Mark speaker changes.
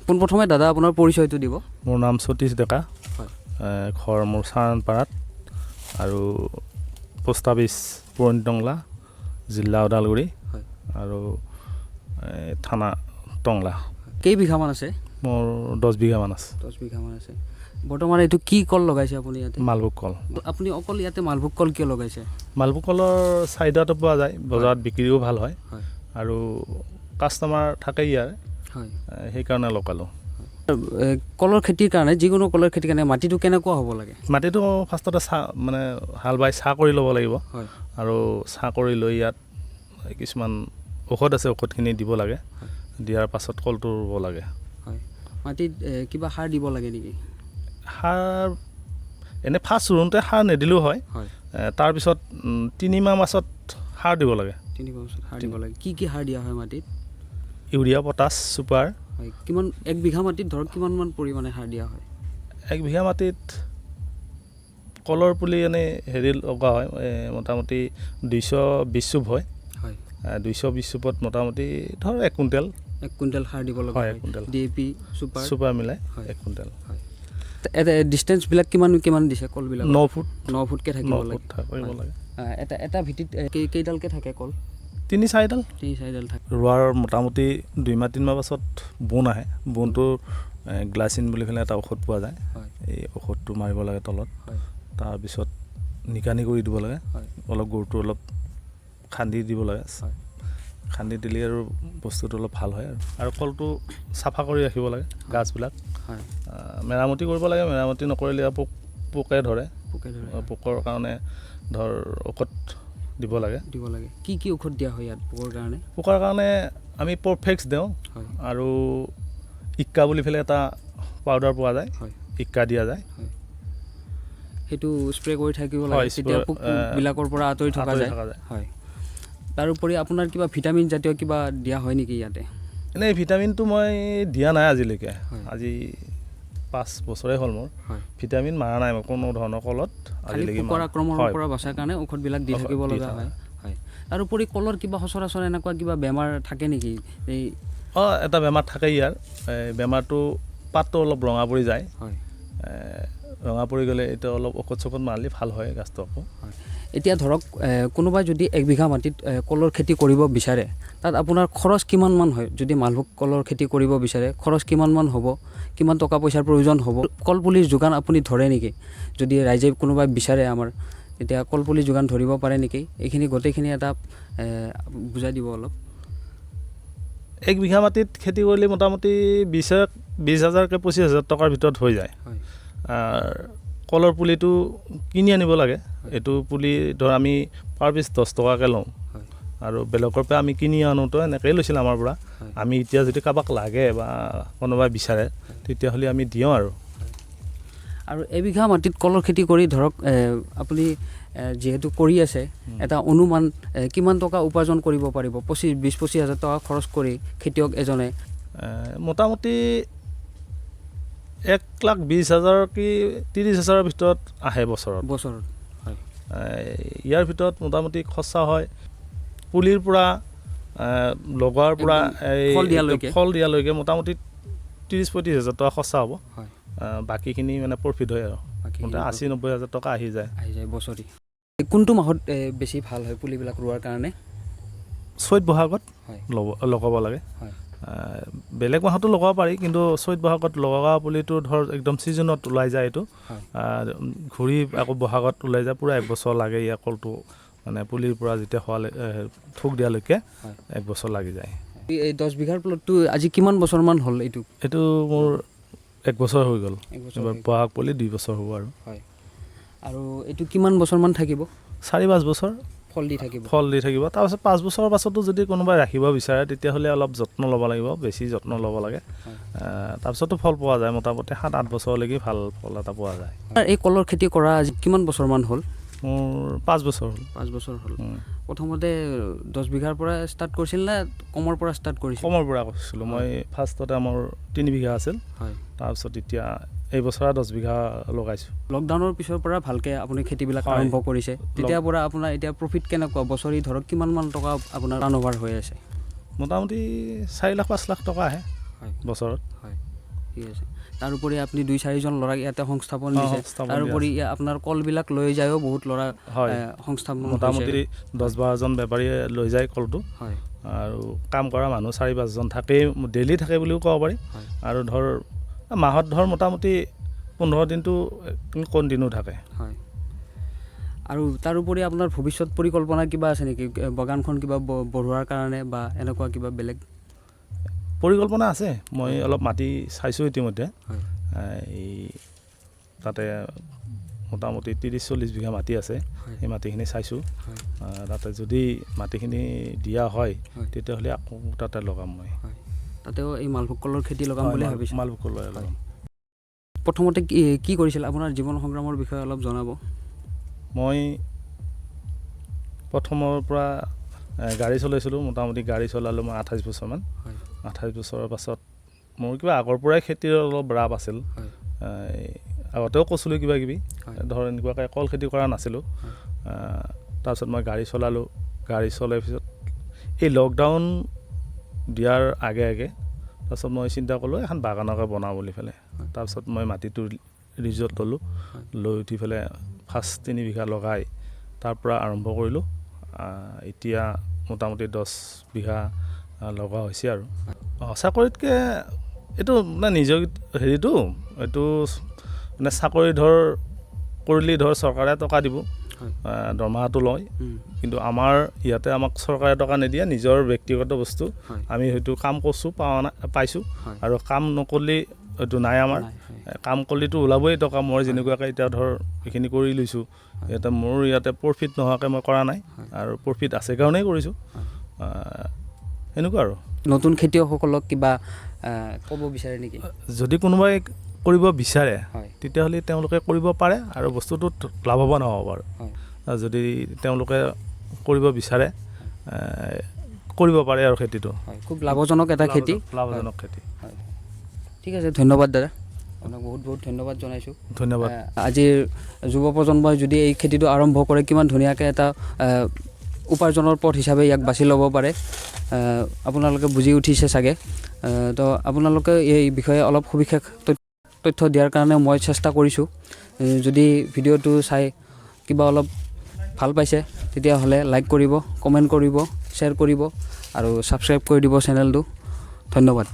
Speaker 1: পোনপ্ৰথমে দাদা আপোনাৰ পৰিচয়টো দিব।
Speaker 2: মোৰ নাম সতীশ ডেকা,
Speaker 1: হয়
Speaker 2: ঘৰ মোৰ চাৰণপাৰাত আৰু পোষ্ট অফিচ পুৰণি টংলা, জিলা ওদালগুৰি
Speaker 1: হয়
Speaker 2: আৰু থানা টংলা।
Speaker 1: কেইবিঘামান আছে?
Speaker 2: মোৰ 10 বিঘামান আছে।
Speaker 1: 10 বিঘামান আছে। বৰ্তমান এইটো কি কল লগাইছে আপুনি ইয়াতে?
Speaker 2: মালভোগ কল।
Speaker 1: আপুনি অকল ইয়াতে মালভোগ কল কিয় লগাইছে?
Speaker 2: মালভোগ কলৰ চাহিদাটো পোৱা যায়, বজাৰত বিক্ৰীও ভাল হয় আৰু কাষ্টমাৰ থাকে ইয়াৰ,
Speaker 1: হয়
Speaker 2: সেইকাৰণে লগালোঁ।
Speaker 1: কলৰ খেতিৰ কাৰণে, যিকোনো কলৰ খেতিৰ কাৰণে মাটিটো কেনেকুৱা হ'ব লাগে?
Speaker 2: মাটিটো ফাৰ্ষ্টতে মানে হাল বাই চাহ কৰি ল'ব লাগিব
Speaker 1: হয়
Speaker 2: আৰু চাহ কৰি লৈ ইয়াত কিছুমান ঔষধ আছে, ঔষধখিনি দিব লাগে। দিয়াৰ পাছত কলটো ৰুব লাগে।
Speaker 1: হয়, মাটিত কিবা সাৰ দিব লাগে নেকি?
Speaker 2: সাৰ এনে ফাৰ্ষ্ট ৰুওঁতে সাৰ নিদিলেও হয়, তাৰপিছত 3 মাহ পাছত সাৰ দিব লাগে।
Speaker 1: 3 মাহ পাছত সাৰ দিব লাগে। কি কি সাৰ দিয়া হয় মাটিত?
Speaker 2: Urea, potash, super.
Speaker 1: হয়, কিমান 1 বিঘা মাটিত ধৰক কিমানমান পৰিমাণে সাৰ দিয়া হয়?
Speaker 2: 1 বিঘা মাটিত কলৰ পুলি এনেই হেৰি লগা হয়, মোটামুটি 220 চুপ হয়। 220 চুপত মোটামুটি ধৰ 1 কুইণ্টেল।
Speaker 1: 1 কুইণ্টেল সাৰ দিব লগা হয়। DAP, ছুপাৰ
Speaker 2: মিলাই 1 কুইণ্টেল।
Speaker 1: এটা ডিষ্টেঞ্চবিলাক কিমান দিছে কলবিলাক?
Speaker 2: 9 ফুট।
Speaker 1: 9 ফুটকৈ থাকিব লাগে।
Speaker 2: লাগে।
Speaker 1: এটা ভিটিত কেইডালকৈ থাকে কল?
Speaker 2: 3-4ডাল।
Speaker 1: 3-4ডাল থাকে।
Speaker 2: ৰোৱাৰ মোটামুটি 2 মাহ 3 মাহ পাছত বোন আহে। বোনটো গ্লাইচিন বুলি পেলাই এটা ঔষধ পোৱা যায়, এই ঔষধটো মাৰিব লাগে তলত। তাৰপিছত নিকানি কৰি দিব লাগে, অলপ গুৰটো অলপ খান্দি দিব লাগে। খান্দি দিলে আৰু বস্তুটো অলপ ভাল হয় আৰু কলটো চাফা কৰি ৰাখিব লাগে, গাছবিলাক। মেৰামতি কৰিব লাগে, মেৰামতি নকৰিলে পোকে ধৰে। পোকৰ কাৰণে ধৰ ঔষধ দিব লাগে।
Speaker 1: কি কি ঔষধ দিয়া হয় ইয়াত পোকৰ কাৰণে?
Speaker 2: পোকৰ কাৰণে আমি পৰফেক্স দিওঁ আৰু ইক্কা বুলি পেলাই এটা পাউডাৰ পোৱা যায়, ইক্কা দিয়া যায়।
Speaker 1: সেইটো স্প্ৰে কৰি থাকিব লাগে, তেতিয়া পোকবিলাকৰ পৰা আঁতৰি থকা যায়। হয়, তাৰোপৰি আপোনাৰ কিবা ভিটামিন জাতীয় কিবা দিয়া হয় নেকি ইয়াতে?
Speaker 2: এনেই ভিটামিনটো মই দিয়া নাই আজিলৈকে। আজি 5 বছৰে হ'ল মোৰ। ভিটামিন মাৰা নাই মই কোনো ধৰণৰ কলত আজিলৈকে।
Speaker 1: পোকৰ আক্ৰমণৰ পৰা বচাৰ কাৰণে ঔষধবিলাক দি থাকিব লগা হয়। তাৰোপৰি কলৰ কিবা সচৰাচৰ এনেকুৱা কিবা বেমাৰ থাকে নেকি?
Speaker 2: এটা বেমাৰ থাকে ইয়াৰ। বেমাৰটো পাতটো অলপ ৰঙা পৰি যায়। ৰঙা পৰি গ'লে এতিয়া অলপ ঔষধ চৌষধ মাৰিলে ভাল হয় গাছটো আকৌ।
Speaker 1: এতিয়া ধৰক কোনোবাই যদি 1 বিঘা মাটিত কলৰ খেতি কৰিব বিচাৰে, তাত আপোনাৰ খৰচ কিমানমান হয়? যদি মালভোগ কলৰ খেতি কৰিব বিচাৰে, খৰচ কিমানমান হ'ব? কিমান টকা পইচাৰ প্ৰয়োজন হ'ব? কলপুলিৰ যোগান আপুনি ধৰে নেকি? যদি ৰাইজে কোনোবাই বিচাৰে আমাৰ, তেতিয়া কলপুলি যোগান ধৰিব পাৰে নেকি? এইখিনি গোটেইখিনি এটা বুজাই দিব অলপ।
Speaker 2: 1 বিঘা মাটিত খেতি কৰিলে মোটামুটি 20,000কৈ 25,000 টকাৰ ভিতৰত হৈ যায়। কলৰ পুলিটো কিনি আনিব লাগে। এইটো পুলি ধৰ আমি পাৰ পিছ 10 টকাকৈ লওঁ আৰু বেলেগৰ পৰা আমি কিনি আনোতো এনেকৈয়ে লৈছিল আমাৰ পৰা। আমি এতিয়া যদি কাৰোবাক লাগে বা কোনোবাই বিচাৰে তেতিয়াহ'লে আমি দিওঁ আৰু
Speaker 1: 1 বিঘা মাটিত কলৰ খেতি কৰি ধৰক আপুনি যিহেতু কৰি আছে, এটা অনুমান কিমান টকা উপাৰ্জন কৰিব পাৰিব? 20,000-25,000 টকা খৰচ কৰি খেতিয়ক এজনে
Speaker 2: মোটামুটি 1,20,000 কি 30,000ৰ ভিতৰত আহে বছৰত। ইয়াৰ ভিতৰত মোটামুটি খৰচা হয় পুলিৰ পৰা লগোৱাৰ পৰা ফল দিয়ালৈকে মোটামুটি 30-35,000 টকা খৰচা হ'ব। বাকীখিনি মানে প্ৰফিট হয় আৰু 80-90,000 টকা আহি যায়
Speaker 1: বছৰি। কোনটো মাহত বেছি ভাল হয় পুলিবিলাক ৰোৱাৰ কাৰণে?
Speaker 2: চৈত বহাগত লগাব লাগে। বেলেগ মাহতো লগাব পাৰি, কিন্তু চৈত বহাগত লগা পুলিটো ধৰ একদম ছিজনত ওলাই যায়। এইটো ঘূৰি আকৌ বহাগত ওলাই যায়। পূৰা 1 বছৰ লাগে ইয়াৰ কলটো, মানে পুলিৰ পৰা যেতিয়া থোক দিয়ালৈকে 1 বছৰ লাগি যায়।
Speaker 1: এই 10 বিঘাৰ প্লটটো আজি কিমান বছৰমান হ'ল?
Speaker 2: এইটো মোৰ 1 বছৰ হৈ গ'ল। এবাৰ বহাগ পুলি 2 বছৰ হ'ব
Speaker 1: আৰু এইটো কিমান বছৰমান থাকিব?
Speaker 2: 4-5 বছৰ
Speaker 1: ফল দি থাকিব।
Speaker 2: তাৰপিছত 5 বছৰৰ পাছতো যদি কোনোবাই ৰাখিব বিচাৰে তেতিয়াহ'লে অলপ যত্ন ল'ব লাগিব, বেছি যত্ন ল'ব লাগে। তাৰপিছতো ফল পোৱা যায়, মোটামুটি 7-8 বছৰলৈকে ভাল ফল এটা পোৱা যায়।
Speaker 1: এই কলৰ খেতি কৰা আজি কিমান বছৰমান হ'ল?
Speaker 2: মোৰ 5 বছৰ হ'ল।
Speaker 1: 5 বছৰ হ'ল। প্ৰথমতে 10 বিঘাৰ পৰা ষ্টাৰ্ট কৰিছিল নে কমৰ পৰা ষ্টাৰ্ট কৰিছিল?
Speaker 2: কমৰ পৰা কৰিছিলোঁ মই। ফাৰ্ষ্টতে আমাৰ 3 বিঘা আছিল, তাৰপিছত এতিয়া এই বছৰ 10 বিঘা লগাইছোঁ। লকডাউনৰ
Speaker 1: পিছৰ পৰা ভালকৈ আপুনি খেতিবিলাক আৰম্ভ কৰিছে, তেতিয়াৰ পৰা আপোনাৰ এতিয়া প্ৰফিট কেনেকুৱা? বছৰি ধৰক কিমানমান টকা আপোনাৰ টাৰ্ণ অভাৰ হৈ আছে?
Speaker 2: মোটামুটি 4 লাখ 5 লাখ টকা আহে বছৰত।
Speaker 1: ঠিক আছে। তাৰোপৰি আপুনি 2-4জন ল'ৰাক ইয়াতে সংস্থাপন দিছে।
Speaker 2: সংস্থাপন
Speaker 1: তাৰোপৰি আপোনাৰ কলবিলাক লৈ যায়ও বহুত ল'ৰা
Speaker 2: হয়
Speaker 1: সংস্থাপন
Speaker 2: মোটামুটি 10-12জন বেপাৰীয়ে লৈ যায় কলটো।
Speaker 1: হয়
Speaker 2: আৰু কাম কৰা মানুহ 4-5জন থাকেই, ডেইলি থাকে বুলিও ক'ব পাৰি। আৰু ধৰ মাহত ধৰ মোটামুটি 15 দিনটো কণ্টিনিউ থাকে।
Speaker 1: হয়। আৰু তাৰোপৰি আপোনাৰ ভৱিষ্যত পৰিকল্পনা কিবা আছে নেকি, বাগানখন কিবা বঢ়োৱাৰ কাৰণে বা এনেকুৱা কিবা বেলেগ
Speaker 2: পৰিকল্পনা আছে? মই অলপ মাটি চাইছোঁ ইতিমধ্যে।
Speaker 1: হয়
Speaker 2: এই তাতে মোটামুটি 30-40 বিঘা মাটি আছে। সেই মাটিখিনি চাইছোঁ। তাতে যদি মাটিখিনি দিয়া হয় তেতিয়াহ'লে আকৌ তাতে লগাম মই।
Speaker 1: তাতেও এই মালভোগ কলৰ খেতি লগাম বুলি ভাবিছোঁ।
Speaker 2: মালভোগ কলৰ লগাম।
Speaker 1: প্ৰথমতে কি কৰিছিল, আপোনাৰ জীৱন সংগ্ৰামৰ বিষয়ে অলপ জনাব।
Speaker 2: মই প্ৰথমৰ পৰা গাড়ী চলাইছিলোঁ। মোটামুটি গাড়ী চলালোঁ মই 28 বছৰমান। 28 বছৰৰ পাছত মোৰ কিবা আগৰ পৰাই খেতিৰ অলপ ৰাপ আছিল। আগতেও কৈছিলোঁ কিবা কিবি, ধৰ এনেকুৱাকৈ কল খেতি কৰা নাছিলোঁ। তাৰপিছত মই গাড়ী চলালোঁ। গাড়ী চলোৱাৰ পিছত এই লকডাউন দিয়াৰ আগে তাৰপিছত মই চিন্তা কৰিলোঁ এখন বাগানকে বনাওঁ বুলি পেলাই। তাৰপিছত মই মাটিটো ৰিজত ল'লোঁ। লৈ উঠি পেলাই ফাৰ্ষ্ট 3 বিঘা লগাই তাৰ পৰা আৰম্ভ কৰিলোঁ। এতিয়া মোটামুটি 10 বিঘা লগা হৈছে আৰু। চাকৰিতকৈ এইটো মানে নিজৰ হেৰিটো, এইটো মানে চাকৰি ধৰ কৰিলে ধৰ চৰকাৰে টকা দিব, দৰমহাটো লয়। কিন্তু আমাৰ ইয়াতে আমাক চৰকাৰে টকা নিদিয়ে, নিজৰ ব্যক্তিগত বস্তু। আমি হয়তো কাম কৰিছোঁ, পাইছোঁ, আৰু কাম নকৰিলে এইটো নাই আমাৰ। কাম কৰিলেতো ওলাবই টকা। মই যেনেকুৱাকৈ এতিয়া ধৰ এইখিনি কৰি লৈছোঁ, ইয়াতে মোৰ ইয়াতে প্ৰফিট নোহোৱাকৈ মই কৰা নাই, আৰু প্ৰফিট আছে কাৰণেই কৰিছোঁ। এনেকুৱা আৰু।
Speaker 1: নতুন খেতিয়কসকলক কিবা ক'ব বিচাৰে নেকি? যদি
Speaker 2: কোনোবাই কৰিব বিচাৰে তেতিয়াহ'লে তেওঁলোকে কৰিব পাৰে, আৰু বস্তুটোত লাভৱান হ'ব পাৰে। যদি তেওঁলোকে কৰিব বিচাৰে কৰিব পাৰে আৰু খেতিটো।
Speaker 1: খুব লাভজনক এটা খেতি।
Speaker 2: লাভজনক খেতি।
Speaker 1: ঠিক আছে, ধন্যবাদ দাদা, আপোনাক বহুত বহুত ধন্যবাদ জনাইছোঁ।
Speaker 2: ধন্যবাদ।
Speaker 1: আজিৰ যুৱ প্ৰজন্মই যদি এই খেতিটো আৰম্ভ কৰে, কিমান ধুনীয়াকৈ এটা উপাৰ্জনৰ পথ হিচাপে ইয়াক বাছি ল'ব পাৰে, আপোনালোকে বুজি উঠিছে চাগে। তো আপোনালোকে এই বিষয়ে অলপ সবিশেষ তথ্য দিয়াৰ কাৰণে মই চেষ্টা কৰিছোঁ। যদি ভিডিঅ'টো চাই কিবা অলপ ভাল পাইছে তেতিয়াহ'লে লাইক কৰিব, কমেণ্ট কৰিব, শ্বেয়াৰ কৰিব, আৰু ছাবস্ক্ৰাইব কৰি দিব চেনেলটো। ধন্যবাদ।